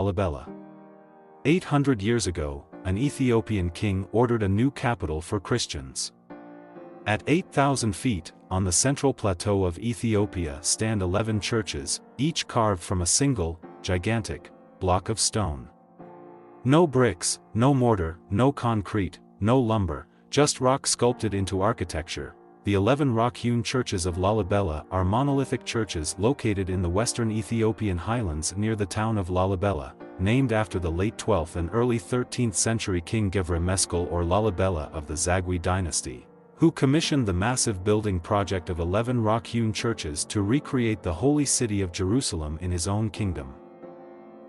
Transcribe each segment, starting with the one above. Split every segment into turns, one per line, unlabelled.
Lalibela. 800 years ago, an Ethiopian king ordered a new capital for Christians. At 8,000 feet, on the central plateau of Ethiopia stand 11 churches, each carved from a single, gigantic, block of stone. No bricks, no mortar, no concrete, no lumber, just rock sculpted into architecture. The 11 rock-hewn churches of Lalibela are monolithic churches located in the western Ethiopian highlands near the town of Lalibela, named after the late 12th and early 13th century King Gevre Meskel or Lalibela of the Zagwe Dynasty, who commissioned the massive building project of 11 rock-hewn churches to recreate the holy city of Jerusalem in his own kingdom.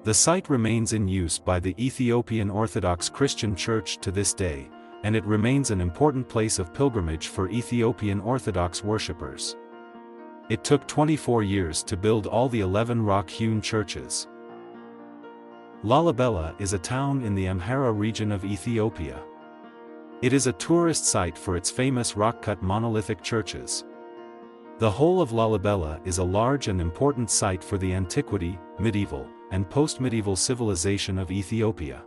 The site remains in use by the Ethiopian Orthodox Christian Church to this day, and it remains an important place of pilgrimage for Ethiopian Orthodox worshippers. It took 24 years to build all the 11 rock-hewn churches. Lalibela is a town in the Amhara region of Ethiopia. It is a tourist site for its famous rock-cut monolithic churches. The whole of Lalibela is a large and important site for the antiquity, medieval, and post-medieval civilization of Ethiopia.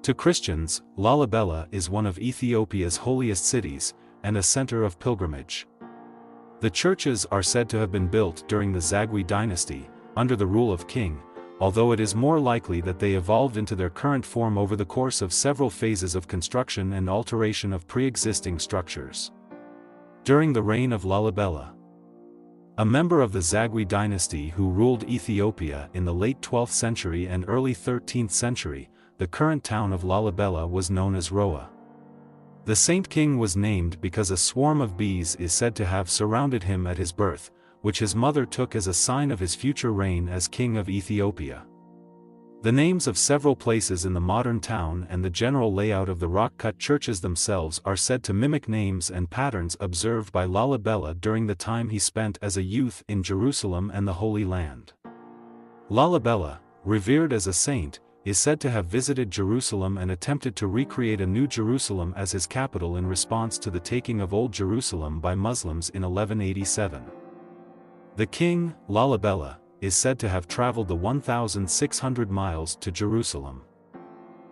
To Christians, Lalibela is one of Ethiopia's holiest cities, and a center of pilgrimage. The churches are said to have been built during the Zagwe Dynasty, under the rule of King, although it is more likely that they evolved into their current form over the course of several phases of construction and alteration of pre-existing structures. During the reign of Lalibela, a member of the Zagwe dynasty who ruled Ethiopia in the late 12th century and early 13th century, the current town of Lalibela was known as Roa. The Saint King was named because a swarm of bees is said to have surrounded him at his birth, which his mother took as a sign of his future reign as King of Ethiopia. The names of several places in the modern town and the general layout of the rock-cut churches themselves are said to mimic names and patterns observed by Lalibela during the time he spent as a youth in Jerusalem and the Holy Land. Lalibela, revered as a saint, is said to have visited Jerusalem and attempted to recreate a new Jerusalem as his capital in response to the taking of Old Jerusalem by Muslims in 1187. The king, Lalibela, is said to have traveled the 1,600 miles to Jerusalem.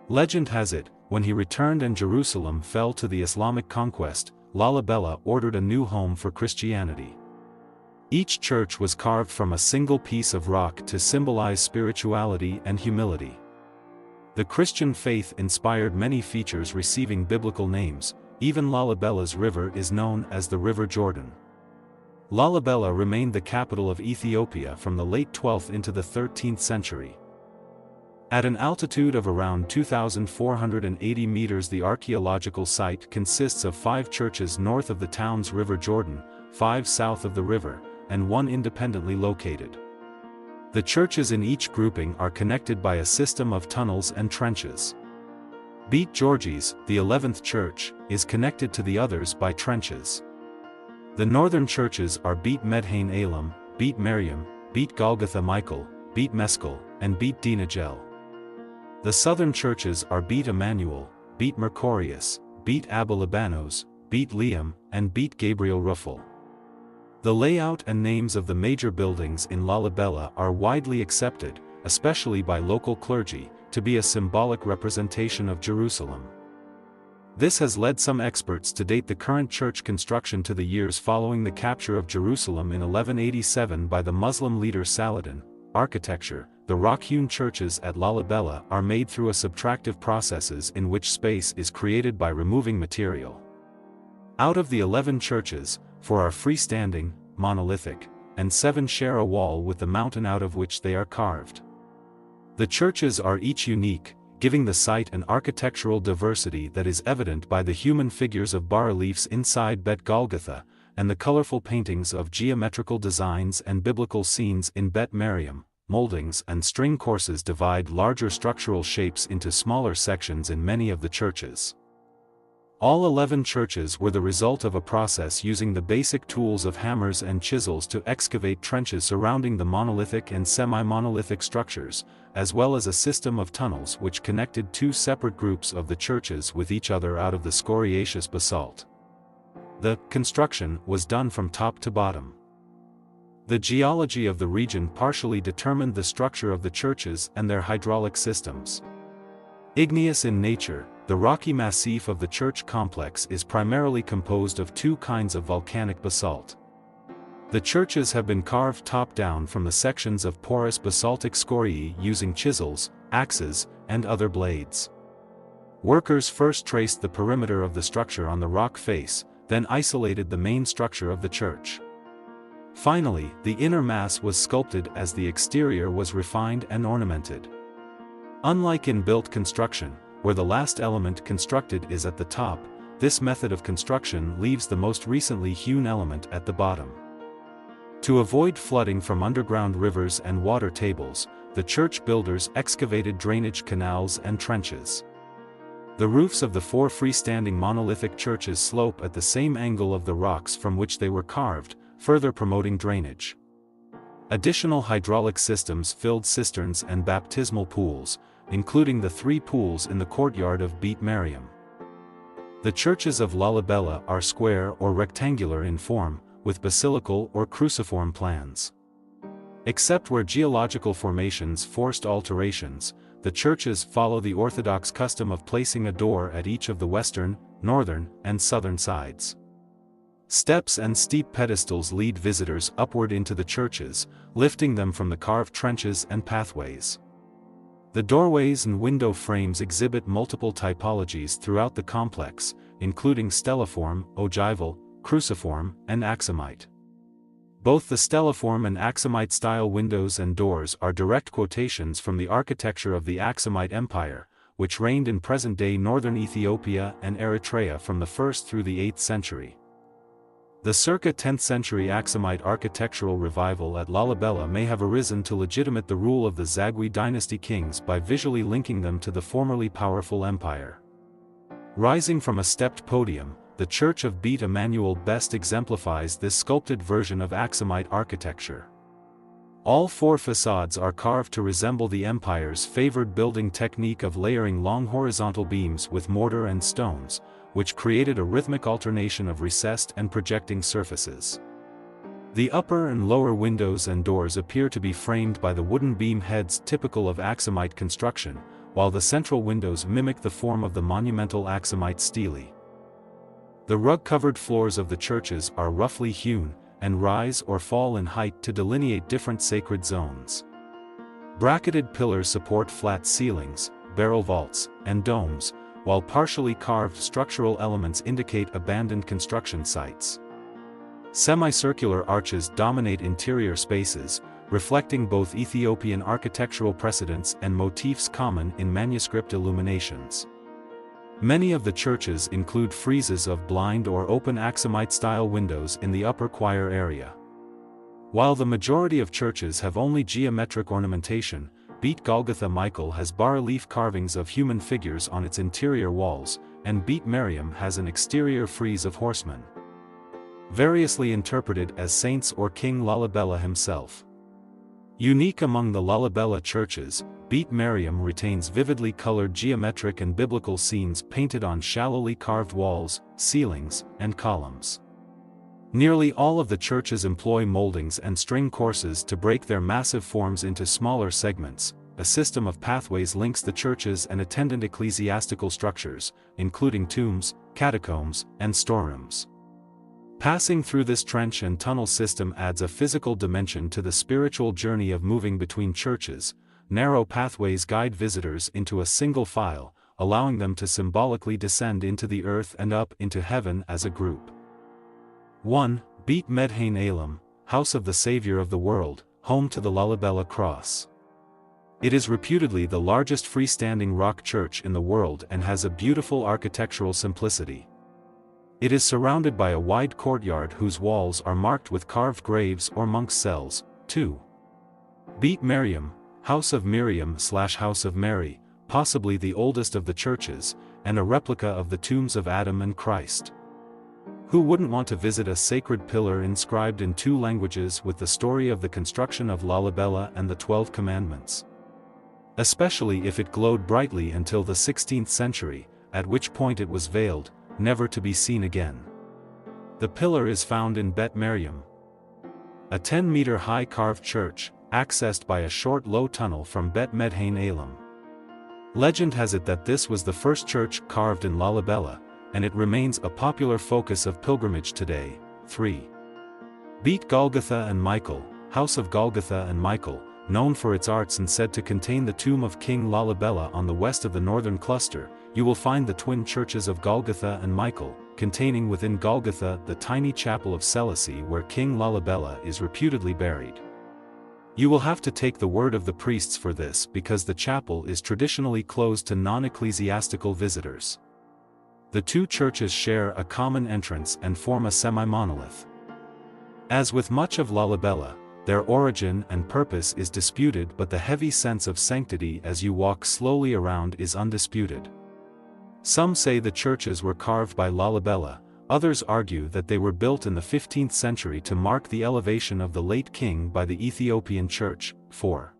Legend has it, when he returned and Jerusalem fell to the Islamic conquest, Lalibela ordered a new home for Christianity. Each church was carved from a single piece of rock to symbolize spirituality and humility. The Christian faith inspired many features receiving biblical names. Even Lalibela's river is known as the River Jordan. Lalibela remained the capital of Ethiopia from the late 12th into the 13th century. At an altitude of around 2,480 meters, the archaeological site consists of 5 churches north of the town's River Jordan, 5 south of the river, and 1 independently located. The churches in each grouping are connected by a system of tunnels and trenches. Beit Georges, the 11th church, is connected to the others by trenches. The northern churches are Beit Medhain Elam, Beit Miriam, Beit Golgotha Michael, Beit Meskel, and Beit Dinagel. The southern churches are Beit Emmanuel, Beit Mercurius, Beit Abba Libanos, Beit Liam, and Beit Gabriel Rufel. The layout and names of the major buildings in Lalibela are widely accepted, especially by local clergy, to be a symbolic representation of Jerusalem. This has led some experts to date the current church construction to the years following the capture of Jerusalem in 1187 by the Muslim leader Saladin. Architecture: the rock-hewn churches at Lalibela are made through a subtractive processes in which space is created by removing material. Out of the 11 churches, 4 are freestanding, monolithic, and 7 share a wall with the mountain out of which they are carved. The churches are each unique, giving the site an architectural diversity that is evident by the human figures of bas-reliefs inside Bet Golgotha, and the colorful paintings of geometrical designs and biblical scenes in Bet Miriam. Moldings and string courses divide larger structural shapes into smaller sections in many of the churches. All 11 churches were the result of a process using the basic tools of hammers and chisels to excavate trenches surrounding the monolithic and semi-monolithic structures, as well as a system of tunnels which connected 2 separate groups of the churches with each other out of the scoriaceous basalt. The construction was done from top to bottom. The geology of the region partially determined the structure of the churches and their hydraulic systems. Igneous in nature, the rocky massif of the church complex is primarily composed of two kinds of volcanic basalt. The churches have been carved top-down from the sections of porous basaltic scoriae using chisels, axes, and other blades. Workers first traced the perimeter of the structure on the rock face, then isolated the main structure of the church. Finally, the inner mass was sculpted as the exterior was refined and ornamented. Unlike in built construction, where the last element constructed is at the top, this method of construction leaves the most recently hewn element at the bottom. To avoid flooding from underground rivers and water tables, the church builders excavated drainage canals and trenches. The roofs of the four freestanding monolithic churches slope at the same angle of the rocks from which they were carved, further promoting drainage. Additional hydraulic systems filled cisterns and baptismal pools, including the 3 pools in the courtyard of Beit Mariam. The churches of Lalibela are square or rectangular in form, with basilical or cruciform plans. Except where geological formations forced alterations, the churches follow the orthodox custom of placing a door at each of the western, northern, and southern sides. Steps and steep pedestals lead visitors upward into the churches, lifting them from the carved trenches and pathways. The doorways and window frames exhibit multiple typologies throughout the complex, including stelliform, ogival, cruciform, and axamite. Both the stelliform and axamite-style windows and doors are direct quotations from the architecture of the Axumite Empire, which reigned in present-day northern Ethiopia and Eritrea from the 1st through the 8th century. The circa 10th century Axumite architectural revival at Lalibela may have arisen to legitimate the rule of the Zagwe Dynasty kings by visually linking them to the formerly powerful empire. Rising from a stepped podium, the Church of Beit Emmanuel best exemplifies this sculpted version of Axumite architecture. All 4 facades are carved to resemble the empire's favored building technique of layering long horizontal beams with mortar and stones, which created a rhythmic alternation of recessed and projecting surfaces. The upper and lower windows and doors appear to be framed by the wooden beam heads typical of Axumite construction, while the central windows mimic the form of the monumental Axumite stele. The rug-covered floors of the churches are roughly hewn, and rise or fall in height to delineate different sacred zones. Bracketed pillars support flat ceilings, barrel vaults, and domes, while partially carved structural elements indicate abandoned construction sites. Semicircular arches dominate interior spaces, reflecting both Ethiopian architectural precedents and motifs common in manuscript illuminations. Many of the churches include friezes of blind or open Axumite-style windows in the upper choir area. While the majority of churches have only geometric ornamentation, Beit Golgotha Michael has bas-relief carvings of human figures on its interior walls, and Beit Mariam has an exterior frieze of horsemen, variously interpreted as saints or King Lalibela himself. Unique among the Lalibela churches, Beit Mariam retains vividly colored geometric and biblical scenes painted on shallowly carved walls, ceilings, and columns. Nearly all of the churches employ moldings and string courses to break their massive forms into smaller segments. A system of pathways links the churches and attendant ecclesiastical structures, including tombs, catacombs, and storerooms. Passing through this trench and tunnel system adds a physical dimension to the spiritual journey of moving between churches. Narrow pathways guide visitors into a single file, allowing them to symbolically descend into the earth and up into heaven as a group. 1. Beit Medhain Elam, House of the Savior of the World, home to the Lalibela Cross. It is reputedly the largest freestanding rock church in the world and has a beautiful architectural simplicity. It is surrounded by a wide courtyard whose walls are marked with carved graves or monks' cells. 2. Beit Mariam, House of Miriam/House of Mary, possibly the oldest of the churches, and a replica of the tombs of Adam and Christ. Who wouldn't want to visit a sacred pillar inscribed in 2 languages with the story of the construction of Lalibela and the 12 Commandments? Especially if it glowed brightly until the 16th century, at which point it was veiled, never to be seen again. The pillar is found in Bet Mariam. a 10-meter-high carved church, accessed by a short low tunnel from Bet Medhain Elam. Legend has it that this was the first church carved in Lalibela, and it remains a popular focus of pilgrimage today. 3. Beat Golgotha and Michael, House of Golgotha and Michael, known for its arts and said to contain the tomb of King Lalibela on the west of the northern cluster. You will find the twin churches of Golgotha and Michael, containing within Golgotha the tiny chapel of Selassie where King Lalibela is reputedly buried. You will have to take the word of the priests for this because the chapel is traditionally closed to non-ecclesiastical visitors. The two churches share a common entrance and form a semi-monolith. As with much of Lalibela, their origin and purpose is disputed, but the heavy sense of sanctity as you walk slowly around is undisputed. Some say the churches were carved by Lalibela, others argue that they were built in the 15th century to mark the elevation of the late king by the Ethiopian church. 4.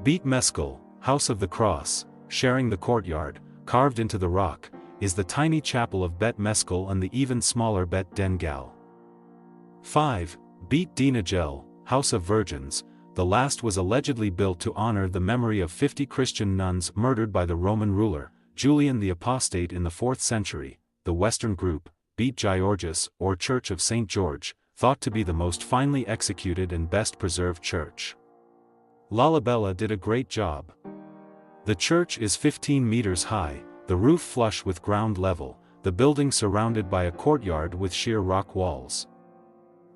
Beit Meskel, House of the Cross, sharing the courtyard, carved into the rock, is the tiny chapel of Bet Meskel and the even smaller Bet Dengal. 5. Beit Dinagel, House of Virgins, the last was allegedly built to honor the memory of 50 Christian nuns murdered by the Roman ruler, Julian the Apostate in the 4th century. The western group, Beit Georgius or Church of St. George, thought to be the most finely executed and best preserved church. Lalibela did a great job. The church is 15 meters high, the roof flush with ground level, the building surrounded by a courtyard with sheer rock walls.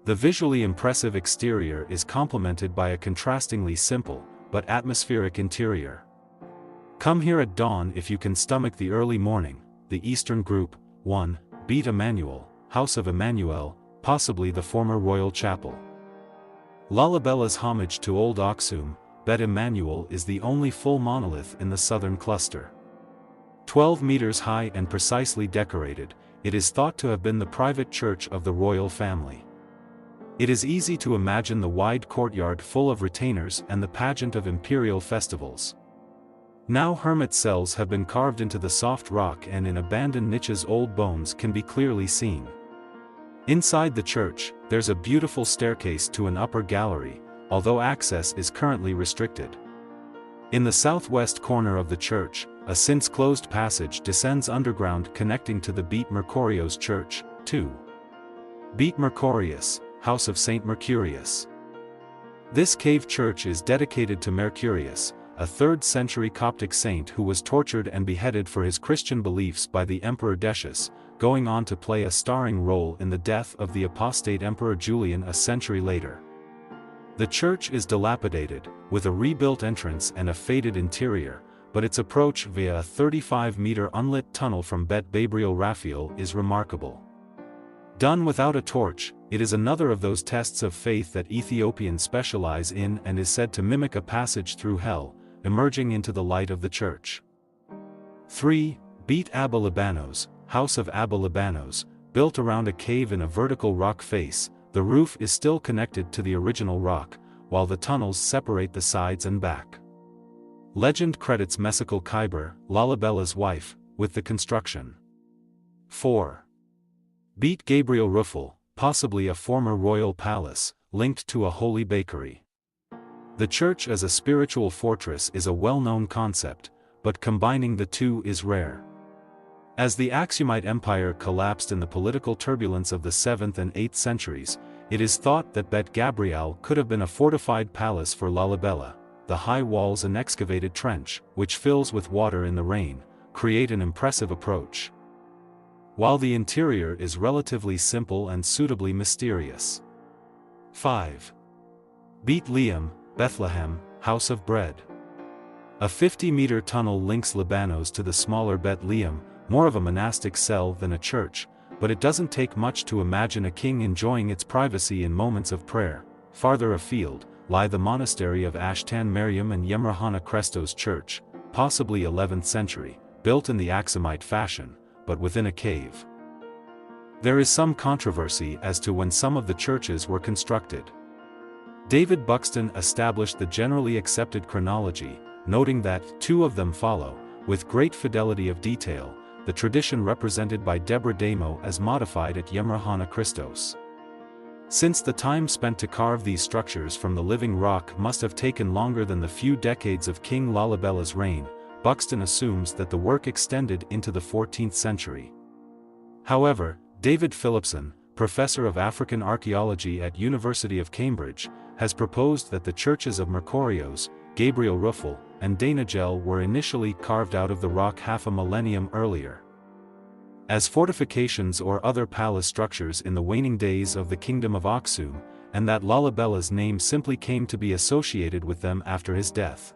The visually impressive exterior is complemented by a contrastingly simple, but atmospheric interior. Come here at dawn if you can stomach the early morning. The eastern group, 1. Beit Emmanuel, House of Emmanuel, possibly the former royal chapel. Lalibela's homage to Old Aksum, Bet Emmanuel is the only full monolith in the southern cluster. 12 meters high and precisely decorated, it is thought to have been the private church of the royal family. It is easy to imagine the wide courtyard full of retainers and the pageant of imperial festivals. Now hermit cells have been carved into the soft rock, and in abandoned niches old bones can be clearly seen. Inside the church, there's a beautiful staircase to an upper gallery, although access is currently restricted. In the southwest corner of the church, a since-closed passage descends underground connecting to the Beit Mercurius church. 2. Beit Mercurius, House of St. Mercurius. This cave church is dedicated to Mercurius, a 3rd-century Coptic saint who was tortured and beheaded for his Christian beliefs by the Emperor Decius, going on to play a starring role in the death of the apostate Emperor Julian a century later. The church is dilapidated, with a rebuilt entrance and a faded interior, but its approach via a 35-meter unlit tunnel from Bet Gabriel Raphael is remarkable. Done without a torch, it is another of those tests of faith that Ethiopians specialize in and is said to mimic a passage through hell, emerging into the light of the church. 3. Beit Abba Libanos, House of Abba Libanos, built around a cave in a vertical rock face. The roof is still connected to the original rock, while the tunnels separate the sides and back. Legend credits Mesekal Khyber, Lalibela's wife, with the construction. 4. Beit Gabriel Rufel, possibly a former royal palace, linked to a holy bakery. The church as a spiritual fortress is a well-known concept, but combining the two is rare. As the Aksumite Empire collapsed in the political turbulence of the 7th and 8th centuries, it is thought that Bet Gabriel could have been a fortified palace for Lalibela. The high walls and excavated trench, which fills with water in the rain, create an impressive approach, while the interior is relatively simple and suitably mysterious. 5. Beit Liam, Bethlehem, House of Bread. A 50-meter tunnel links Libanos to the smaller Bet Liam, more of a monastic cell than a church, but it doesn't take much to imagine a king enjoying its privacy in moments of prayer. Farther afield, lie the monastery of Ashtan Mariam and Yemrahana Christos Church, possibly 11th century, built in the Aksumite fashion, but within a cave. There is some controversy as to when some of the churches were constructed. David Buxton established the generally accepted chronology, noting that 2 of them follow, with great fidelity of detail, the tradition represented by Deborah Damo as modified at Yemrahana Christos. Since the time spent to carve these structures from the living rock must have taken longer than the few decades of King Lalibela's reign, Buxton assumes that the work extended into the 14th century. However, David Phillipson, professor of African archaeology at University of Cambridge, has proposed that the churches of Mercurios, Gabriel Ruffel, and Danegel were initially carved out of the rock half a millennium earlier. As fortifications or other palace structures in the waning days of the Kingdom of Aksum, and that Lalibela's name simply came to be associated with them after his death.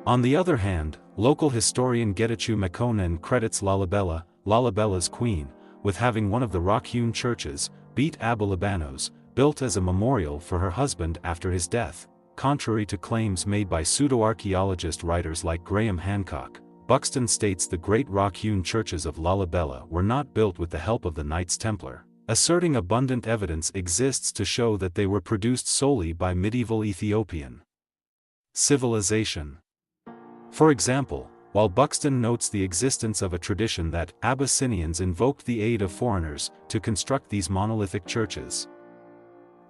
On the other hand, local historian Getachew Mekonnen credits Lalibela, Lalibela's queen, with having one of the rock-hewn churches, Beit Abulabanos, built as a memorial for her husband after his death, contrary to claims made by pseudo-archaeologist writers like Graham Hancock. Buxton states the great rock-hewn churches of Lalibela were not built with the help of the Knights Templar, asserting abundant evidence exists to show that they were produced solely by medieval Ethiopian civilization. For example, while Buxton notes the existence of a tradition that Abyssinians invoked the aid of foreigners to construct these monolithic churches,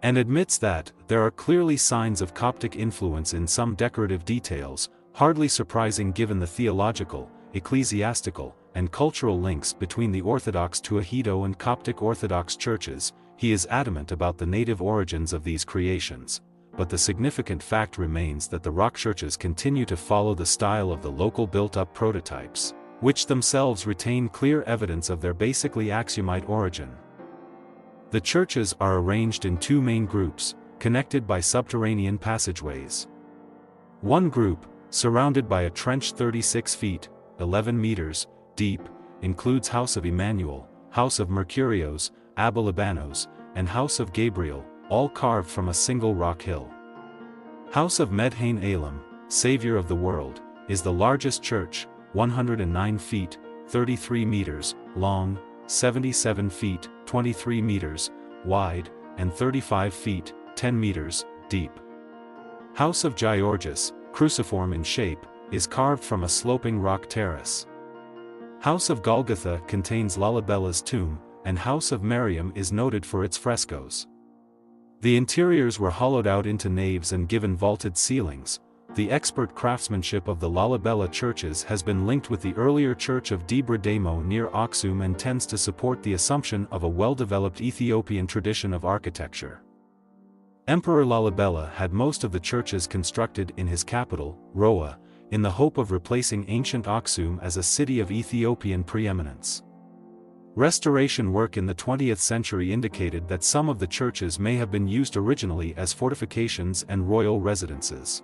and admits that there are clearly signs of Coptic influence in some decorative details, hardly surprising given the theological, ecclesiastical, and cultural links between the Orthodox Tewahedo and Coptic Orthodox churches, he is adamant about the native origins of these creations, but the significant fact remains that the rock churches continue to follow the style of the local built-up prototypes, which themselves retain clear evidence of their basically Aksumite origin. The churches are arranged in two main groups, connected by subterranean passageways. One group, surrounded by a trench 36 feet, 11 meters, deep, includes House of Emmanuel, House of Mercurios, Abulabanos, and House of Gabriel, all carved from a single rock hill. House of Medhain Elam, Savior of the World, is the largest church, 109 feet, 33 meters, long, 77 feet, 23 meters, wide, and 35 feet, 10 meters, deep. House of Georgius, cruciform in shape, is carved from a sloping rock terrace. House of Golgotha contains Lalibela's tomb, and House of Miriam is noted for its frescoes. The interiors were hollowed out into naves and given vaulted ceilings. The expert craftsmanship of the Lalibela churches has been linked with the earlier church of Debre Damo near Aksum and tends to support the assumption of a well-developed Ethiopian tradition of architecture. Emperor Lalibela had most of the churches constructed in his capital, Roa, in the hope of replacing ancient Aksum as a city of Ethiopian preeminence. Restoration work in the 20th century indicated that some of the churches may have been used originally as fortifications and royal residences.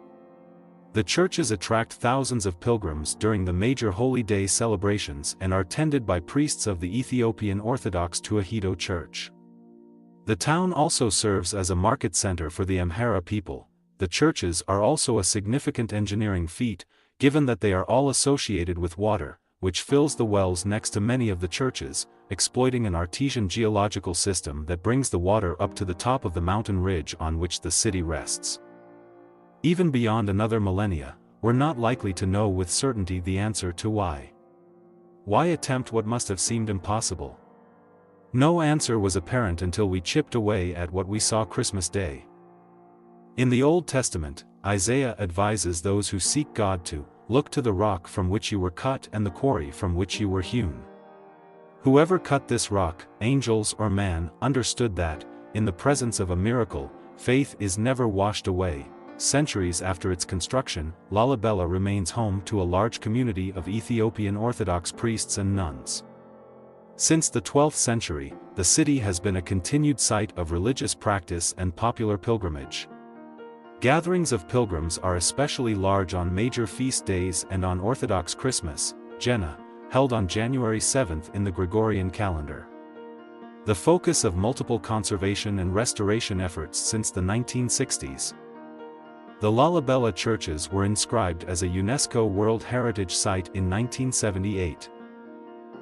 The churches attract thousands of pilgrims during the major holy day celebrations and are tended by priests of the Ethiopian Orthodox Tewahedo Church. The town also serves as a market center for the Amhara people. The churches are also a significant engineering feat, given that they are all associated with water, which fills the wells next to many of the churches, exploiting an artesian geological system that brings the water up to the top of the mountain ridge on which the city rests. Even beyond another millennia, we're not likely to know with certainty the answer to why. Why attempt what must have seemed impossible? No answer was apparent until we chipped away at what we saw Christmas Day. In the Old Testament, Isaiah advises those who seek God to look to the rock from which you were cut and the quarry from which you were hewn. Whoever cut this rock, angels or man, understood that, in the presence of a miracle, faith is never washed away. Centuries after its construction, Lalibela remains home to a large community of Ethiopian Orthodox priests and nuns. Since the 12th century, the city has been a continued site of religious practice and popular pilgrimage. Gatherings of pilgrims are especially large on major feast days and on Orthodox Christmas, Jenna, held on January 7th in the Gregorian calendar. The focus of multiple conservation and restoration efforts since the 1960s. The Lalibela churches were inscribed as a UNESCO World Heritage Site in 1978.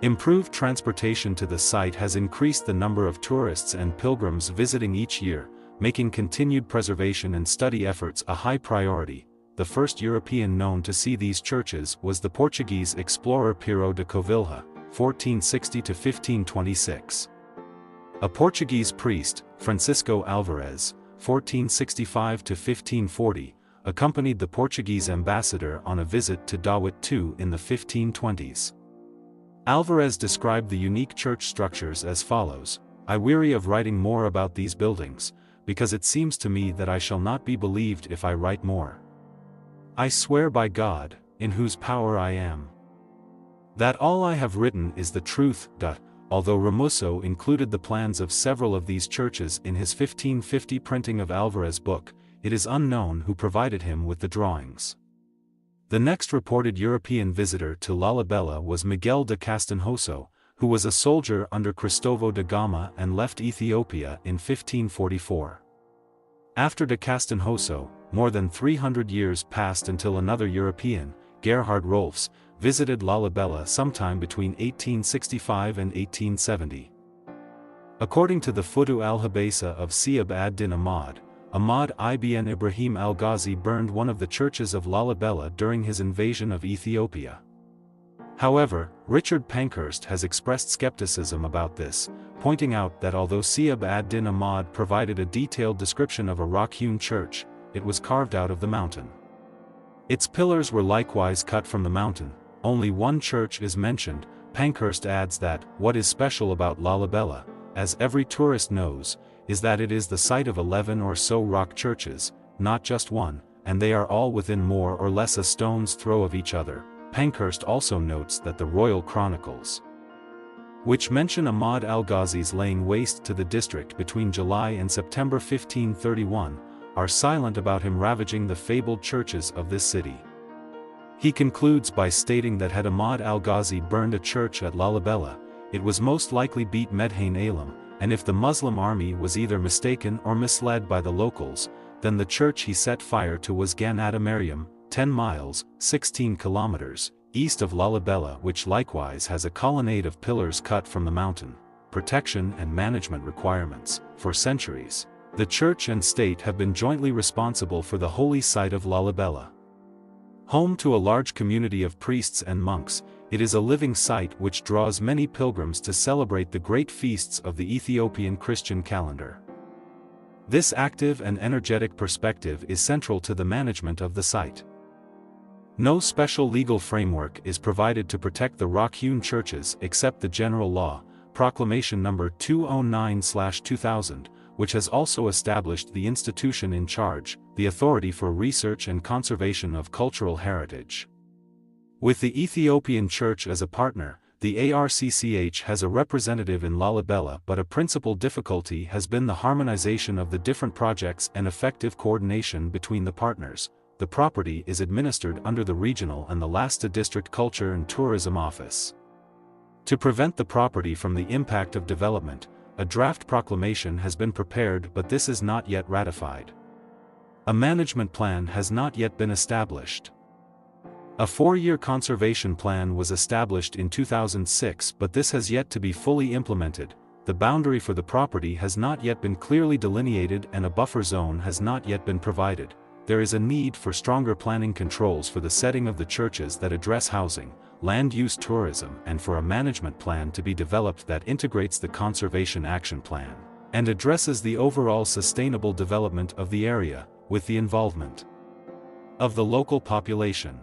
Improved transportation to the site has increased the number of tourists and pilgrims visiting each year, making continued preservation and study efforts a high priority. The first European known to see these churches was the Portuguese explorer Pero de Covilhã, 1460 to 1526. A Portuguese priest, Francisco Alvarez, 1465 to 1540, accompanied the Portuguese ambassador on a visit to Dawit II in the 1520s. Alvarez described the unique church structures as follows: "I weary of writing more about these buildings, because it seems to me that I shall not be believed if I write more. I swear by God, in whose power I am, that all I have written is the truth." Although Ramusso included the plans of several of these churches in his 1550 printing of Alvarez's book, it is unknown who provided him with the drawings. The next reported European visitor to Lalibela was Miguel de Castanhoso, who was a soldier under Cristovo da Gama and left Ethiopia in 1544. After de Castanhoso, more than 300 years passed until another European, Gerhard Rolfs, visited Lalibela sometime between 1865 and 1870. According to the Futu al-Habesa of Siab ad-Din Ahmad, Ahmad ibn Ibrahim al-Ghazi burned one of the churches of Lalibela during his invasion of Ethiopia. However, Richard Pankhurst has expressed skepticism about this, pointing out that although Siab ad-Din Ahmad provided a detailed description of a rock-hewn church, it was carved out of the mountain. Its pillars were likewise cut from the mountain. Only one church is mentioned. Pankhurst adds that, what is special about Lalibela, as every tourist knows, is that it is the site of 11 or so rock churches, not just one, and they are all within more or less a stone's throw of each other. Pankhurst also notes that the royal chronicles, which mention Ahmad al-Ghazi's laying waste to the district between July and September 1531, are silent about him ravaging the fabled churches of this city. He concludes by stating that had Ahmad al-Ghazi burned a church at Lalibela, it was most likely beat Medhain Alam, and if the Muslim army was either mistaken or misled by the locals, then the church he set fire to was Ganata Mariam, 10 miles, 16 kilometers, east of Lalibela, which likewise has a colonnade of pillars cut from the mountain. Protection and management requirements. For centuries, the church and state have been jointly responsible for the holy site of Lalibela. Home to a large community of priests and monks, it is a living site which draws many pilgrims to celebrate the great feasts of the Ethiopian Christian calendar. This active and energetic perspective is central to the management of the site. No special legal framework is provided to protect the rock-hewn churches except the General Law, Proclamation No. 209/2000, which has also established the institution in charge, the Authority for Research and Conservation of Cultural Heritage. With the Ethiopian Church as a partner, the ARCCH has a representative in Lalibela, but a principal difficulty has been the harmonization of the different projects and effective coordination between the partners. The property is administered under the Regional and the Lasta District Culture and Tourism Office. To prevent the property from the impact of development, a draft proclamation has been prepared, but this is not yet ratified. A management plan has not yet been established. A 4-year conservation plan was established in 2006, but this has yet to be fully implemented. The boundary for the property has not yet been clearly delineated and a buffer zone has not yet been provided. There is a need for stronger planning controls for the setting of the churches that address housing, land use, tourism, and for a management plan to be developed that integrates the Conservation Action Plan and addresses the overall sustainable development of the area, with the involvement of the local population.